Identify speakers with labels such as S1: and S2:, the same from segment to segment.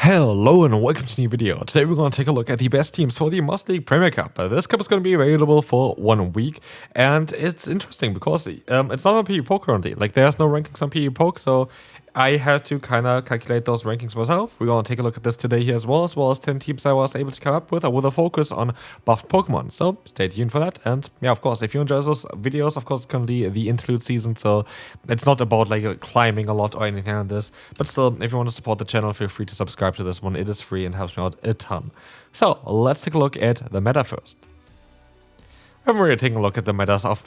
S1: Hello and welcome to a new video. Today we're going to take a look at the best teams for the Most League Premier Cup. This cup is going to be available for 1 week, and it's interesting because it's not on PvPoke currently. Like, there's no rankings on PvPoke, so I had to kind of calculate those rankings myself. We're going to take a look at this today here as well as 10 teams I was able to come up with a focus on buffed Pokemon. So stay tuned for that. And yeah, of course, if you enjoy those videos, of course, it's going to be the interlude season, so it's not about like climbing a lot or anything like this. But still, if you want to support the channel, feel free to subscribe to this one. It is free and helps me out a ton. So let's take a look at the meta first. I'm really taking a look at the metas of,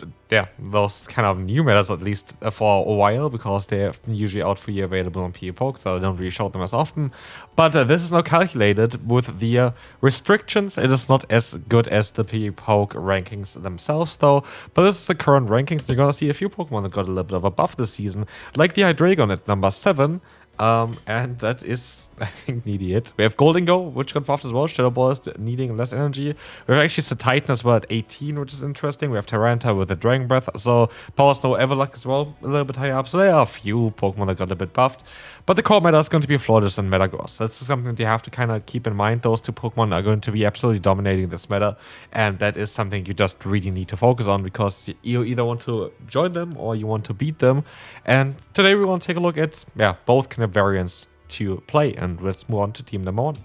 S1: those kind of new metas, at least for a while, because they're usually out for you available on PvPoke, so I don't really show them as often. But this is now calculated with the restrictions. It is not as good as the PvPoke rankings themselves, though. But this is the current rankings. You're gonna see a few Pokemon that got a little bit of a buff this season, like the Hydreigon at number 7. And that is, I think, needy it. We have Golden Go, which got buffed as well. Shadow Ball is needing less energy. We have actually Titan as well at 18, which is interesting. We have Tyranta with the Dragon Breath. So Power Snow, Everluck as well, a little bit higher up. So there are a few Pokemon that got a bit buffed. But the core meta is going to be Florges and Metagross. That's something that you have to kind of keep in mind. Those two Pokemon are going to be absolutely dominating this meta. And that is something you just really need to focus on, because you either want to join them or you want to beat them. And today we want to take a look at, both kind of variants to play, and let's move on to team number 1.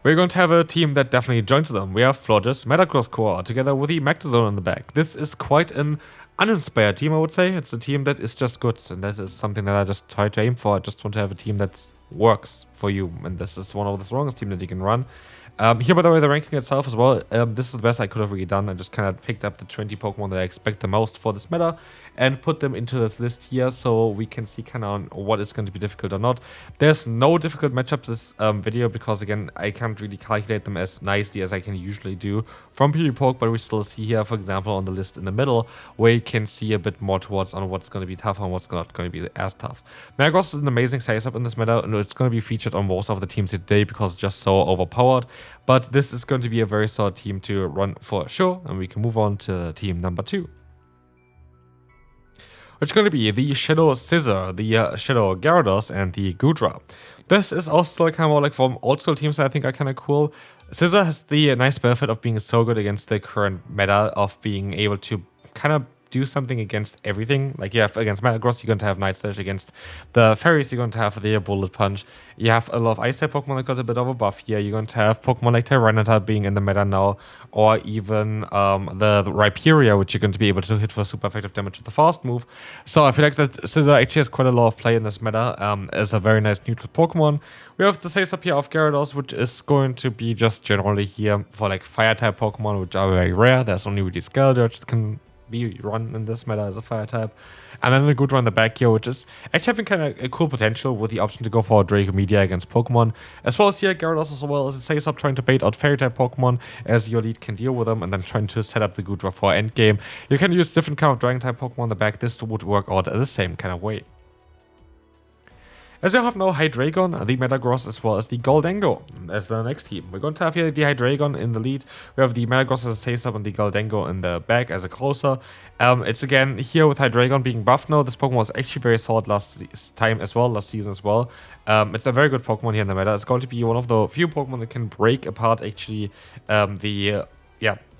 S1: We're going to have a team that definitely joins them. We have Florges, Metagross core, together with the Magdazone in the back. This is quite an uninspired team, I would say. It's a team that is just good, and that is something that I just try to aim for. I just want to have a team that works for you, and this is one of the strongest teams that you can run. Here, by the way, the ranking itself as well, this is the best I could have really done. I just kind of picked up the 20 Pokemon that I expect the most for this meta and put them into this list here, so we can see kind of what is going to be difficult or not. There's no difficult matchups this video, because again, I can't really calculate them as nicely as I can usually do from PvPoke, but we still see here, for example, on the list in the middle, where you can see a bit more towards on what's going to be tough and what's not going to be as tough. Metagross is an amazing size-up in this meta, and it's going to be featured on most of the teams today because it's just so overpowered. But this is going to be a very solid team to run for sure, and we can move on to team number 2. Which is going to be the Shadow Scizor, the Shadow Gyarados, and the Goodra. This is also kind of more like from old school teams that I think are kind of cool. Scizor has the nice benefit of being so good against the current meta, of being able to kind of do something against everything. Like, you have against Metagross, you're going to have Night Slash. Against the Fairies, you're going to have the Bullet Punch. You have a lot of Ice-type Pokemon that got a bit of a buff here. You're going to have Pokemon like Tyranitar being in the meta now, or even the Rhyperior, which you're going to be able to hit for super effective damage with the fast move. So I feel like that Scizor actually has quite a lot of play in this meta, as a very nice neutral Pokemon. We have the size up here of Gyarados, which is going to be just generally here for like Fire-type Pokemon, which are very rare. There's only really Scaldurge that can be run in this meta as a fire type. And then the Goodra in the back here, which is actually having kind of a cool potential with the option to go for a Draco Media against Pokemon. As well as here, Gyarados as well as it says up, trying to bait out fairy type Pokemon as your lead can deal with them, and then trying to set up the Goodra for endgame. You can use different kind of Dragon type Pokemon in the back. This would work out the same kind of way. As you have now Hydreigon, the Metagross, as well as the Gholdengo as the next team. We're going to have here the Hydreigon in the lead. We have the Metagross as a safe-up and the Gholdengo in the back as a closer. It's again here with Hydreigon being buffed now. This Pokemon was actually very solid last season as well. It's a very good Pokemon here in the meta. It's going to be one of the few Pokemon that can break apart actually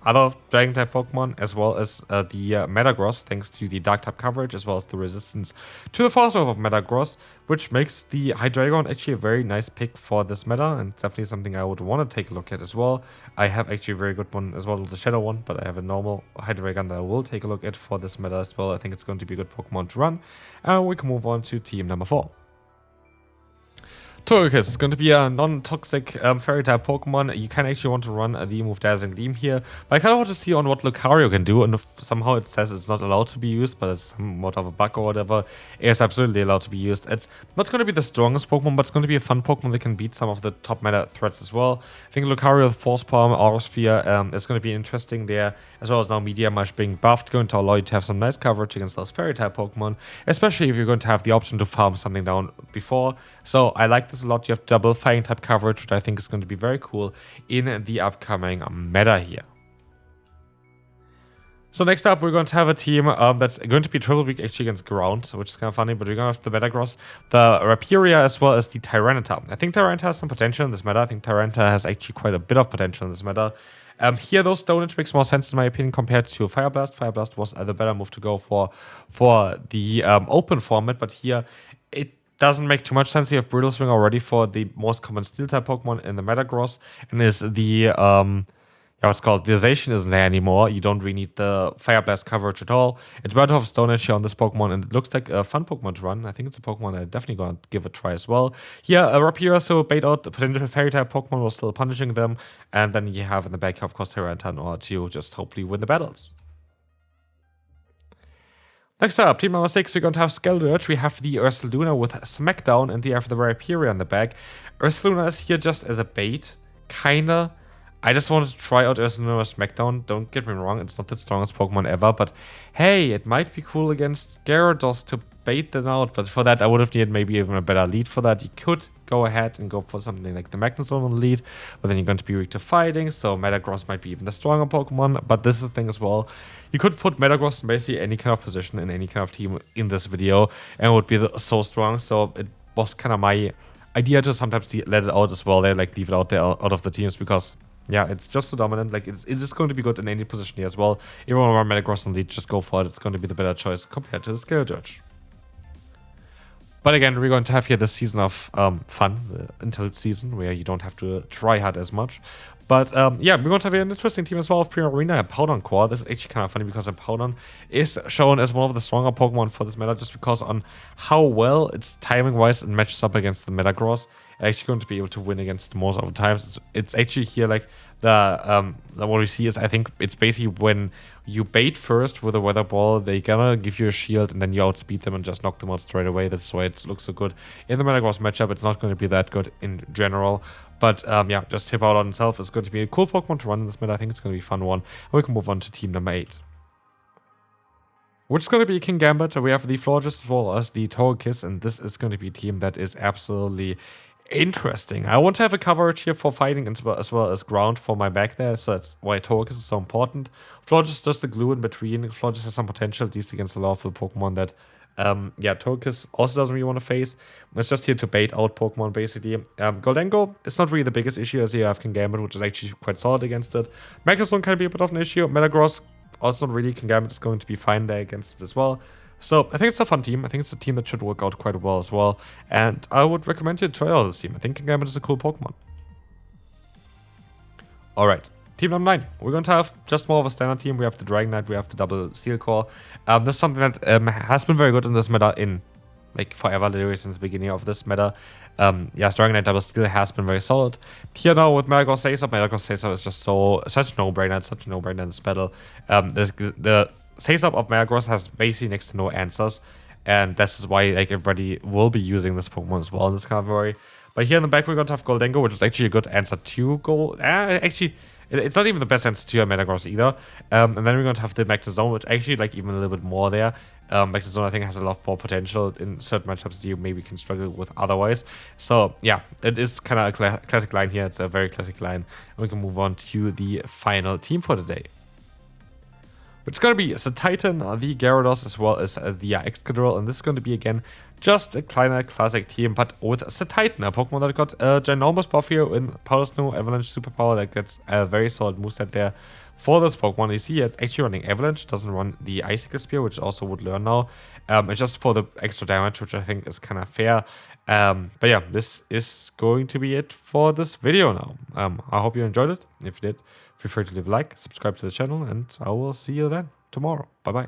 S1: other Dragon type Pokemon, as well as the Metagross, thanks to the Dark type coverage, as well as the resistance to the fast move of Metagross, which makes the Hydreigon actually a very nice pick for this meta, and definitely something I would want to take a look at as well. I have actually a very good one as well as the Shadow one, but I have a normal Hydreigon that I will take a look at for this meta as well. I think it's going to be a good Pokemon to run, and we can move on to team number 4. Togekiss is going to be a non-toxic fairy-type Pokemon. You can actually want to run the move Dazzling Gleam here, but I kind of want to see on what Lucario can do, and if somehow it says it's not allowed to be used, but it's somewhat of a bug or whatever. It is absolutely allowed to be used. It's not going to be the strongest Pokemon, but it's going to be a fun Pokemon that can beat some of the top meta threats as well. I think Lucario with Force Palm, Aura Sphere is going to be interesting there, as well as now Meteor Mash being buffed, going to allow you to have some nice coverage against those fairy-type Pokemon, especially if you're going to have the option to farm something down before. So I like this a lot. You have double fighting type coverage, which I think is going to be very cool in the upcoming meta here. So next up, we're going to have a team that's going to be triple weak actually against ground, which is kind of funny, but we're going to have the Metagross, the Rapiria, as well as the Tyranitar. I think Tyranitar has some potential in this meta. I think Tyranitar has actually quite a bit of potential in this meta. Here, though, Stone Edge makes more sense in my opinion compared to Fire Blast. Fire Blast was the better move to go for the open format, but here it doesn't make too much sense. You have Brutal Swing already for the most common Steel-type Pokemon in the Metagross, and is the what's called Dealization isn't there anymore. You don't really need the Fire Blast coverage at all. It's better to have Stone Edge here on this Pokemon, and it looks like a fun Pokemon to run. I think it's a Pokemon I'm definitely going to give a try as well. Here, Rapiera, so bait out the potential Fairy-type Pokemon while still punishing them, and then you have in the back, of course, Tyranitar in order to just hopefully win the battles. Next up, team number 6, we're going to have Skeldurge. We have the Ursaluna with Smackdown, and you have the Rapiera in the back. Ursaluna is here just as a bait, kinda. I just wanted to try out Ursaluna with Smackdown. Don't get me wrong, it's not the strongest Pokemon ever, but hey, it might be cool against Gyarados to bait them out, but for that I would have needed maybe even a better lead for that. You could go ahead and go for something like the Magnezone on the lead, but then you're going to be weak to fighting, so Metagross might be even the stronger Pokemon, but this is the thing as well. You could put Metagross in basically any kind of position in any kind of team in this video, and it would be so strong, so it was kind of my idea to sometimes let it out as well there, like leave it out there out of the teams, because yeah, it's just so dominant. Like it's just going to be good in any position here as well. If you want to run Metagross on lead, just go for it. It's going to be the better choice compared to the Skeldurge. But again, we're going to have here this season of fun, the interlude season, where you don't have to try hard as much. But yeah, we're going to have an interesting team as well of Primarina and Powdon Core. This is actually kind of funny because Powdon is shown as one of the stronger Pokemon for this meta, just because on how well it's timing-wise and matches up against the Metagross. Actually going to be able to win against most of the times. It's actually here like the what we see is, I think it's basically when you bait first with a Weather Ball, they gonna give you a shield and then you outspeed them and just knock them out straight away. That's why it looks so good in the Metagross matchup. It's not going to be that good in general, but yeah, just Hip Out on itself is going to be a cool Pokemon to run in this meta. I think it's going to be a fun one. And we can move on to team number 8. Which is going to be King Gambit. We have the Florges as well as the Togekiss, and this is going to be a team that is absolutely interesting. I want to have a coverage here for fighting as well as ground for my back there, so that's why Togekiss is so important. Florges is just the glue in between. Florges has some potential, at least against a lot of the Pokemon that yeah, Togekiss also doesn't really want to face. It's just here to bait out Pokemon, basically. Goldengo is not really the biggest issue, as you have King Gambit, which is actually quite solid against it. Magnezone can be a bit of an issue. Metagross, also not really. King Gambit is going to be fine there against it as well. So I think it's a fun team. I think it's a team that should work out quite well as well. And I would recommend you to try out this team. I think King Gambit is a cool Pokemon. Alright, team number 9. We're going to have just more of a standard team. We have the Dragonite, we have the double Steel Core. This is something that has been very good in this meta in like forever, literally since the beginning of this meta. Yeah, Dragonite double Steel has been very solid. Here now with Metagross Say-Up is just such a no-brainer. It's such a no-brainer in this battle. The Say-Up of Metagross has basically next to no answers, and this is why like everybody will be using this Pokemon as well in this category. But here in the back we're going to have Goldengo, which is actually a good answer to Gold. Actually, it's not even the best answer to Metagross either. And then we're going to have the Magnezone, which actually like even a little bit more there. Magnezone I think has a lot more potential in certain matchups that you maybe can struggle with otherwise. So yeah, it is kind of a classic line here. It's a very classic line. And we can move on to the final team for today. It's going to be the Titan, the Gyarados, as well as the Excadrill, and this is going to be, again, just a kleiner classic team, but with the Titan, a Pokemon that got a ginormous buff here in Powder Snow, Avalanche, Superpower. Like, that's a very solid moveset there for this Pokemon. You see it's actually running Avalanche, doesn't run the Icicle Spear, which also would learn now. It's just for the extra damage, which I think is kind of fair. But yeah, this is going to be it for this video now. I hope you enjoyed it. If you did, feel free to leave a like, subscribe to the channel, and I will see you then tomorrow. Bye bye.